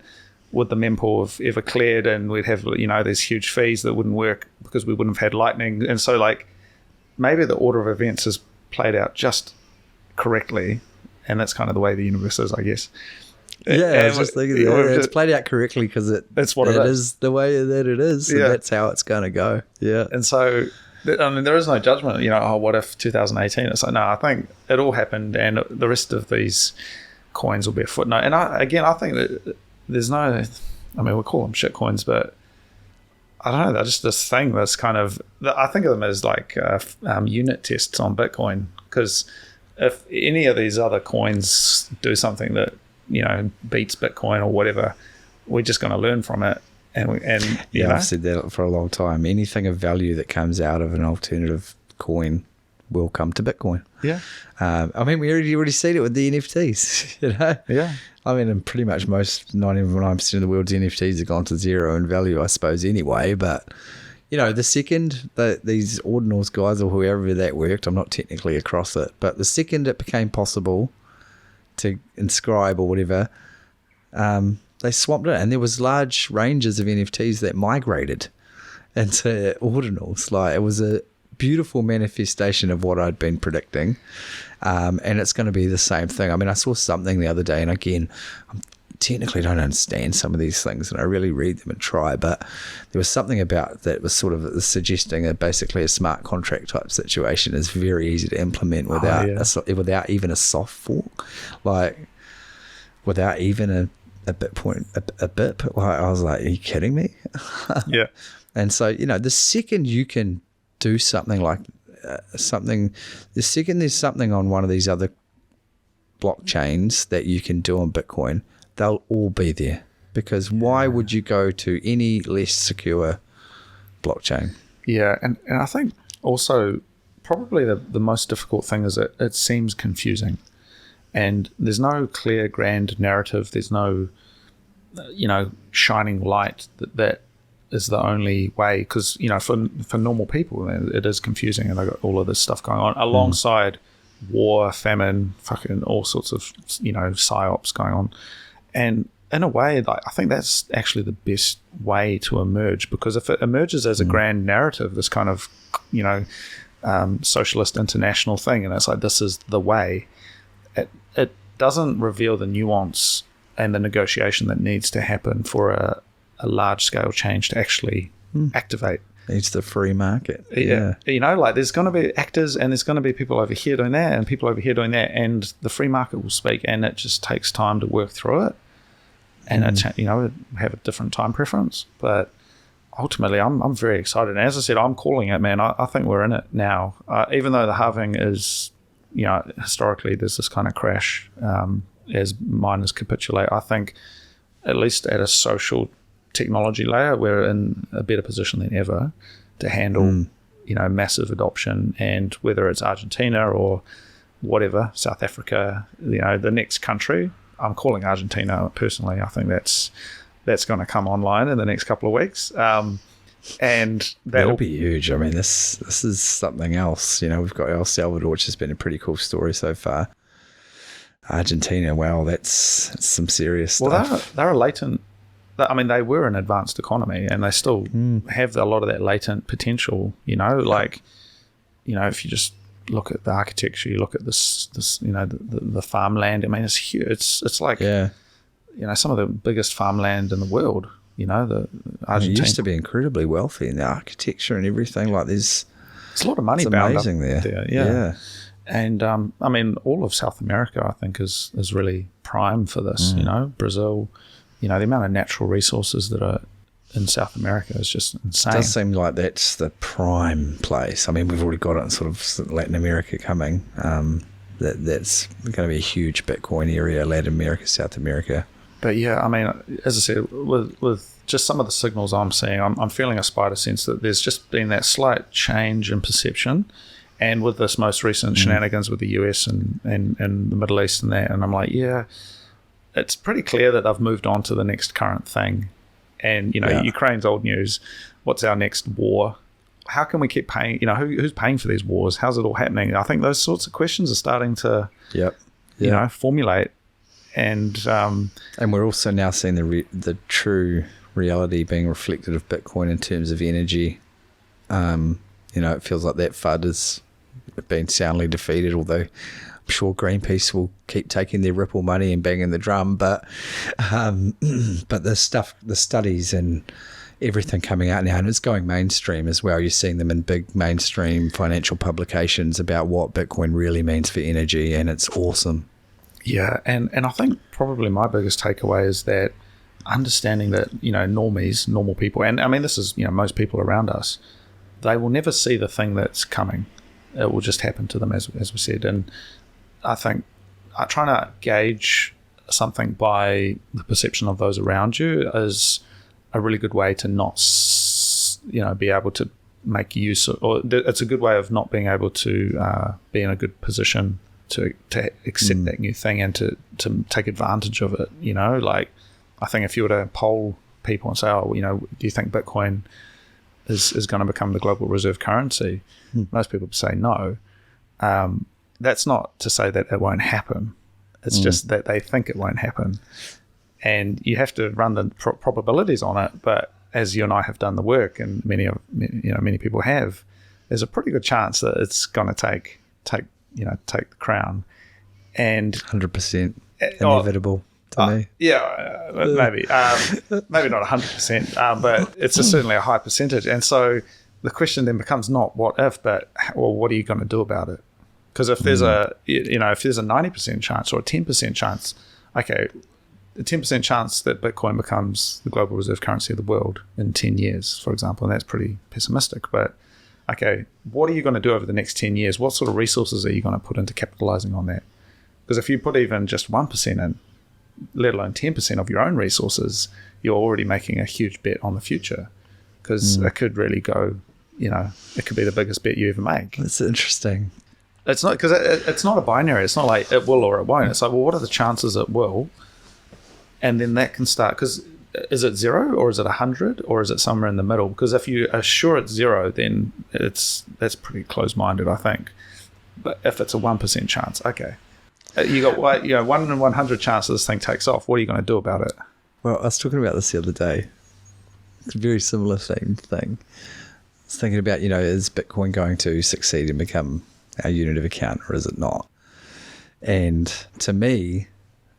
Would the mempool have ever cleared? And we'd have, these huge fees that wouldn't work because we wouldn't have had Lightning. And so, like, maybe the order of events has played out just correctly, and that's kind of the way the universe is, I guess. Yeah, I was just thinking it's played out correctly because it's what it is the way that it is, and that's how it's going to go. Yeah. And so, there is no judgment, what if 2018? It's like, no, I think it all happened, and the rest of these coins will be a footnote. And I think that there's no, we call them shit coins, but I don't know, they're just this thing that's kind of, I think of them as like unit tests on Bitcoin, because if any of these other coins do something that beats Bitcoin or whatever, we're just going to learn from it. I've said that for a long time. Anything of value that comes out of an alternative coin will come to Bitcoin. Yeah. We already seen it with the NFTs, Yeah. And pretty much 99% of the world's NFTs have gone to zero in value, I suppose, anyway. But, the second that these ordinals guys or whoever that worked, I'm not technically across it, but the second it became possible to inscribe or whatever, they swamped it, and there was large ranges of NFTs that migrated into ordinals. Like, it was a beautiful manifestation of what I'd been predicting, and it's going to be the same thing. I saw something the other day, and again, I technically don't understand some of these things, and I really read them and try, but there was something about that was sort of suggesting that basically a smart contract type situation is very easy to implement without even a soft fork, like without even a Bitcoin, a BIP. Like, I was like, are you kidding me? Yeah. And so, the second you can do something like the second there's something on one of these other blockchains that you can do on Bitcoin, they'll all be there, because why would you go to any less secure blockchain? Yeah, and I think also probably the most difficult thing is that it seems confusing, and there's no clear grand narrative. There's no shining light that is the only way, because for normal people it is confusing, and they've got all of this stuff going on alongside war, famine, fucking all sorts of psyops going on. And in a way, like, I think that's actually the best way to emerge, because if it emerges as a grand narrative, this kind of socialist international thing, and it's like, this is the way, it doesn't reveal the nuance and the negotiation that needs to happen for a large scale change to actually activate. It's the free market. Yeah. Like, there's going to be actors, and there's going to be people over here doing that, and people over here doing that, and the free market will speak, and it just takes time to work through it. And have a different time preference. But ultimately, I'm very excited. And as I said, I'm calling it, man. I think we're in it now. Even though the halving is, historically there's this kind of crash as miners capitulate. I think at least at a social technology layer, we're in a better position than ever to handle, massive adoption. And whether it's Argentina or whatever, South Africa, the next country, I'm calling Argentina personally. I think that's going to come online in the next couple of weeks. And that'll be huge. I mean, this is something else. We've got El Salvador, which has been a pretty cool story so far. Argentina, wow, that's some serious stuff. Well, they're a latent. I mean, they were an advanced economy, and they still have a lot of that latent potential. If you just look at the architecture, you look at this the farmland. I mean, it's huge. It's like some of the biggest farmland in the world. The Argentina. It used to be incredibly wealthy in the architecture and everything. Like, it's a lot of money bound amazing up there. Yeah. And I mean, all of South America, I think, is really prime for this. Brazil. The amount of natural resources that are in South America is just insane. It does seem like that's the prime place. I mean, we've already got it in sort of Latin America coming. That's going to be a huge Bitcoin area, Latin America, South America. But yeah, I mean, as I said, with just some of the signals I'm seeing, I'm feeling a spider sense that there's just been that slight change in perception. And with this most recent shenanigans with the US and the Middle East and that, and I'm like, yeah, it's pretty clear that they've moved on to the next current thing. And, Ukraine's old news. What's our next war? How can we keep paying? Who's paying for these wars? How's it all happening? I think those sorts of questions are starting to, formulate. And we're also now seeing the true reality being reflected of Bitcoin in terms of energy. It feels like that FUD has been soundly defeated, although I'm sure Greenpeace will keep taking their Ripple money and banging the drum, but the studies and everything coming out now, and it's going mainstream as well. You're seeing them in big mainstream financial publications about what Bitcoin really means for energy, and it's awesome. Yeah, and I think probably my biggest takeaway is that understanding that, normies, normal people, and I mean, this is, most people around us, they will never see the thing that's coming. It will just happen to them, as we said. And I think trying to gauge something by the perception of those around you is a really good way to not, be able to make use of, or it's a good way of not being able to be in a good position to accept that new thing and to take advantage of it. Like, I think if you were to poll people and say, do you think Bitcoin is going to become the global reserve currency? Most people would say no. That's not to say that it won't happen. It's just that they think it won't happen. And you have to run the probabilities on it. But as you and I have done the work, and many people have, there's a pretty good chance that it's going to take the crown. And 100% inevitable to me. Yeah, maybe not 100%, but it's certainly a high percentage. And so the question then becomes not what if, but what are you going to do about it? Because if there's a 90% chance or a 10% chance, okay, a 10% chance that Bitcoin becomes the global reserve currency of the world in 10 years, for example, and that's pretty pessimistic. But okay, what are you going to do over the next 10 years? What sort of resources are you going to put into capitalizing on that? Because if you put even just 1% in, let alone 10% of your own resources, you're already making a huge bet on the future, because it could really go, it could be the biggest bet you ever make. That's interesting. It's not, because it's not a binary. It's not like it will or it won't. It's like, well, what are the chances it will? And then that can start, because is it 0 or is it 100 or is it somewhere in the middle? Because if you are sure it's 0, then that's pretty close-minded, I think. But if it's a 1% chance, okay. You got 1 in 100 chance this thing takes off. What are you going to do about it? Well, I was talking about this the other day. It's a very similar thing. I was thinking about, is Bitcoin going to succeed and become our unit of account, or is it not? And to me,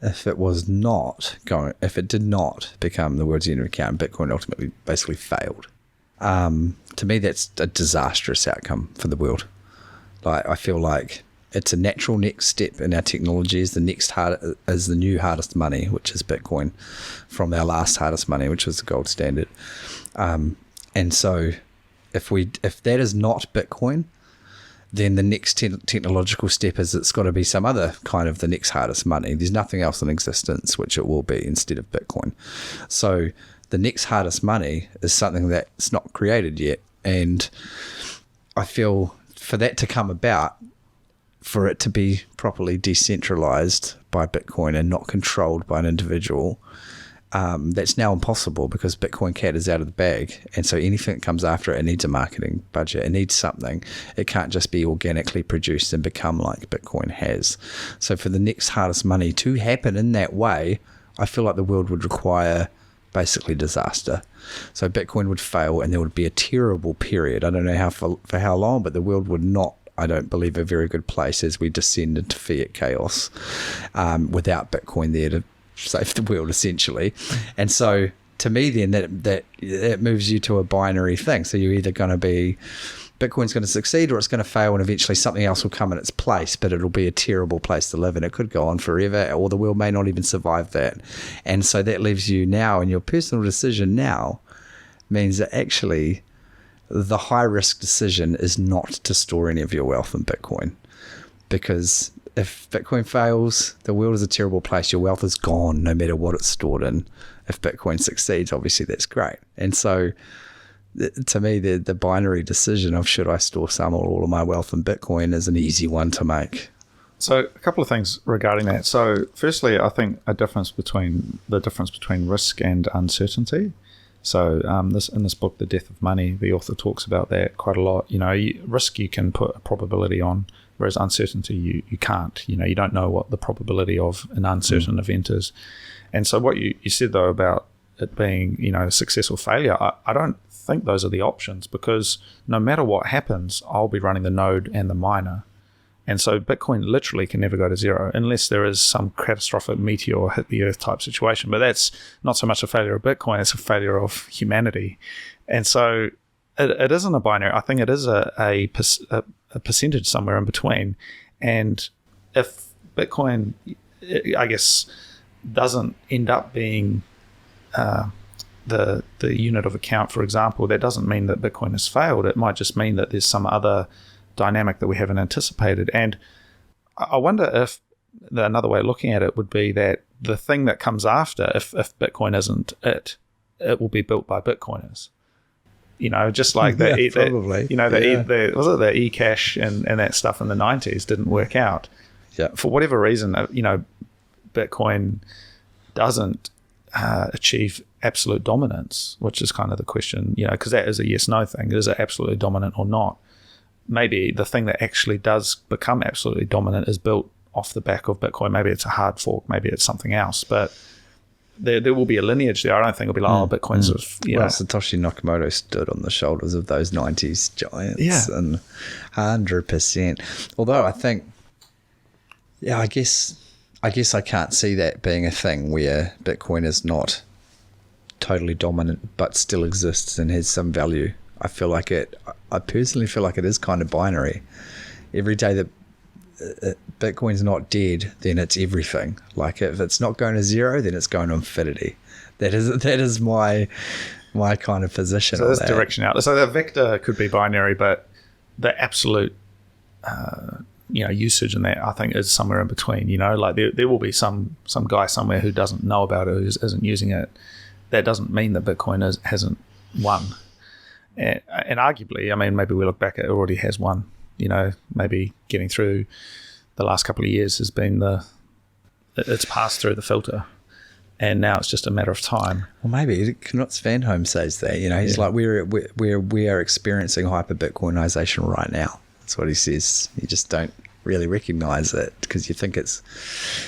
if it did not become the world's unit of account, Bitcoin ultimately basically failed. To me, that's a disastrous outcome for the world. Like, I feel like it's a natural next step in our technology is the new hardest money, which is Bitcoin, from our last hardest money, which was the gold standard. And so if that is not Bitcoin, then the next technological step is it's got to be some other kind of the next hardest money. There's nothing else in existence which it will be instead of Bitcoin. So the next hardest money is something that's not created yet. And I feel for that to come about, for it to be properly decentralized by Bitcoin and not controlled by an individual, that's now impossible because Bitcoin Cat is out of the bag. And so anything that comes after it needs a marketing budget. It needs something. It can't just be organically produced and become like Bitcoin has. So for the next hardest money to happen in that way, I feel like the world would require basically disaster. So Bitcoin would fail and there would be a terrible period. I don't know for how long, but the world would not, I don't believe, a very good place as we descend into fiat chaos without Bitcoin there to save the world, essentially. And so to me then that moves you to a binary thing. So you're either going to be Bitcoin's going to succeed or it's going to fail, and eventually something else will come in its place, but it'll be a terrible place to live and it could go on forever, or the world may not even survive that. And so that leaves you now, and your personal decision now means that actually the high risk decision is not to store any of your wealth in Bitcoin, because if Bitcoin fails, the world is a terrible place. Your wealth is gone no matter what it's stored in. If Bitcoin succeeds, obviously that's great. And so to me, the binary decision of should I store some or all of my wealth in Bitcoin is an easy one to make. So a couple of things regarding that. So firstly, I think the difference between risk and uncertainty. So in this book, The Death of Money, the author talks about that quite a lot. Risk you can put a probability on, whereas uncertainty you can't. You don't know what the probability of an uncertain event is. And so what you said though about it being a success or failure, I don't think those are the options, because no matter what happens, I'll be running the node and the miner. And so Bitcoin literally can never go to zero unless there is some catastrophic meteor hit the earth type situation. But that's not so much a failure of Bitcoin, it's a failure of humanity. And so it isn't a binary. I think it is a percentage somewhere in between. And if Bitcoin, I guess, doesn't end up being the unit of account, for example, that doesn't mean that Bitcoin has failed. It might just mean that there's some other dynamic that we haven't anticipated. And I wonder if another way of looking at it would be that the thing that comes after, if Bitcoin isn't it will be built by Bitcoiners. Just like was it the eCash and that stuff in the 90s didn't work out. Yeah. For whatever reason, Bitcoin doesn't achieve absolute dominance, which is kind of the question, because that is a yes/no thing. Is it absolutely dominant or not? Maybe the thing that actually does become absolutely dominant is built off the back of Bitcoin. Maybe it's a hard fork. Maybe it's something else. But there will be a lineage there. I don't think it'll be like, Bitcoin's Well, Satoshi Nakamoto stood on the shoulders of those 90s giants. Yeah. And 100%. Although I think, I guess I can't see that being a thing where Bitcoin is not totally dominant but still exists and has some value. I personally feel like it is kind of binary. Every day that Bitcoin's not dead, then it's everything. Like if it's not going to zero, then it's going to infinity. That is my kind of position. So there's direction out. So the vector could be binary, but the absolute usage in that, I think, is somewhere in between. Like there will be some guy somewhere who doesn't know about it, who isn't using it. That doesn't mean that Bitcoin hasn't won. And arguably, maybe we look back at it already has won. Maybe getting through the last couple of years has been it's passed through the filter. and now it's just a matter of time. Well, maybe Knut Svanholm says that. He's like, we are experiencing hyper Bitcoinization right now. That's what he says. You just don't really recognize it because you think it's,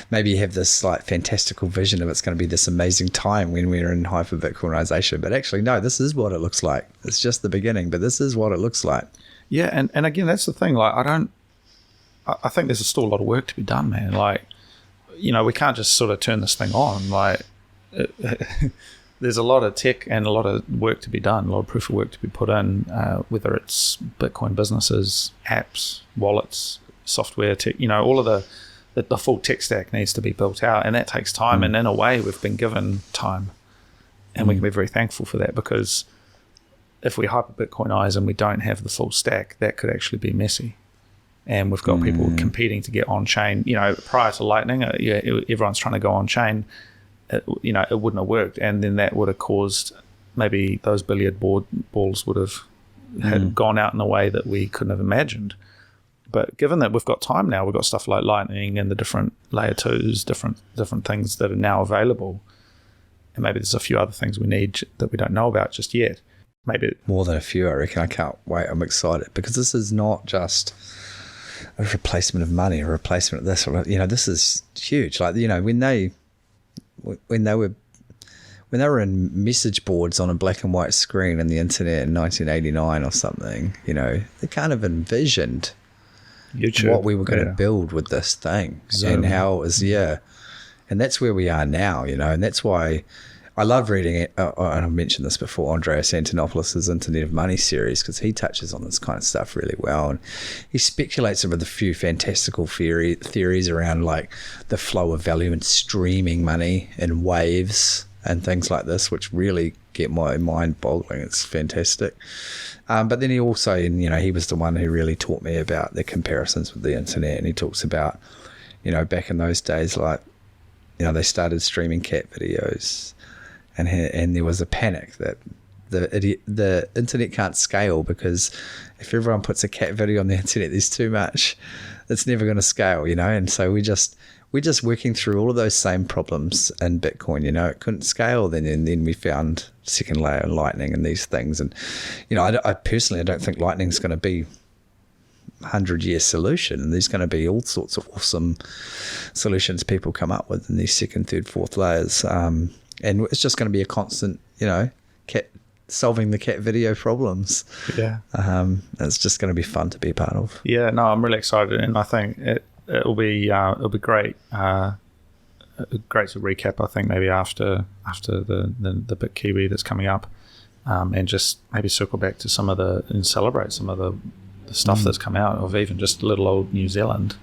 maybe you have this like fantastical vision of it's going to be this amazing time when we're in hyper Bitcoinization, but actually no, this is what it looks like. It's just the beginning, but this is what it looks like. Yeah, and again, that's the thing. Like, I think there's still a lot of work to be done, man. Like, we can't just sort of turn this thing on. Like, there's a lot of tech and a lot of work to be done, a lot of proof of work to be put in, whether it's Bitcoin businesses, apps, wallets, software, tech, all of the full tech stack needs to be built out, and that takes time. And in a way, we've been given time, and we can be very thankful for that, because if we hyper Bitcoinize and we don't have the full stack, that could actually be messy. And we've got people competing to get on chain. Prior to Lightning, everyone's trying to go on chain. It wouldn't have worked, and then that would have caused, maybe those billiard balls would have had gone out in a way that we couldn't have imagined. But given that we've got time now, we've got stuff like Lightning and the different layer 2s, different things that are now available, and maybe there's a few other things we need that we don't know about just yet. Maybe more than a few, I reckon. I can't wait. I'm excited because this is not just a replacement of money, a replacement of this. This is huge. Like, when they were in message boards on a black and white screen in the internet in 1989 or something, they kind of envisioned YouTube, what we were going to build with this thing. Zoom. And how it was, and that's where we are now, and that's why I love reading it. And I've mentioned this before, Andreas Antonopoulos' Internet of Money series, because he touches on this kind of stuff really well. And he speculates with a few fantastical theories around like the flow of value and streaming money in waves and things like this, which really get my mind boggling. It's fantastic. But then he also, he was the one who really taught me about the comparisons with the internet. And he talks about, back in those days, like, they started streaming cat videos. And there was a panic that the internet can't scale, because if everyone puts a cat video on the internet, there's too much. It's never going to scale, And so we're just working through all of those same problems in Bitcoin. It couldn't scale then, and then we found second layer and Lightning and these things. And I personally don't think Lightning's going to be 100-year solution, and there's going to be all sorts of awesome solutions people come up with in these second, third, fourth layers. And it's just going to be a constant, solving the cat video problems. Yeah. It's just going to be fun to be a part of. Yeah, no, I'm really excited, and I think it'll be great. Great to recap, I think, maybe after the Bitkiwi that's coming up, and just maybe circle back to and celebrate some of the stuff that's come out of even just little old New Zealand.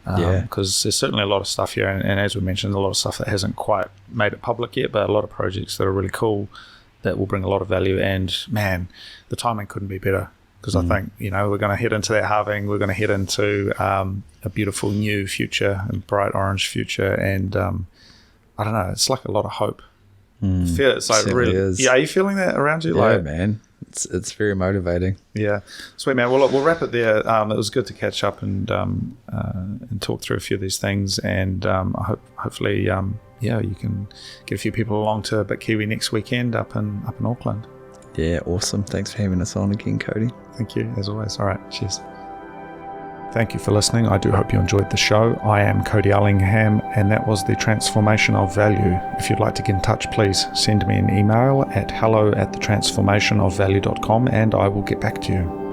Because there's certainly a lot of stuff here, and as we mentioned, a lot of stuff that hasn't quite made it public yet, but a lot of projects that are really cool that will bring a lot of value. And man, the timing couldn't be better, because I think we're going to head into that halving, we're going to head into a beautiful new future, a bright orange future, and I don't know, it's like a lot of hope. It's like really is. Yeah, are you feeling that around you? Yeah, man. It's very motivating. Yeah, sweet, man. Well, look, we'll wrap it there. It was good to catch up and talk through a few of these things, and hopefully, you can get a few people along to Bitkiwi next weekend up in Auckland. Yeah, awesome. Thanks for having us on again, Cody. Thank you, as always. All right, cheers. Thank you for listening. I do hope you enjoyed the show. I am Cody Allingham, and that was the Transformation of Value. If you'd like to get in touch, please send me an email at hello@thetransformationofvalue.com, and I will get back to you.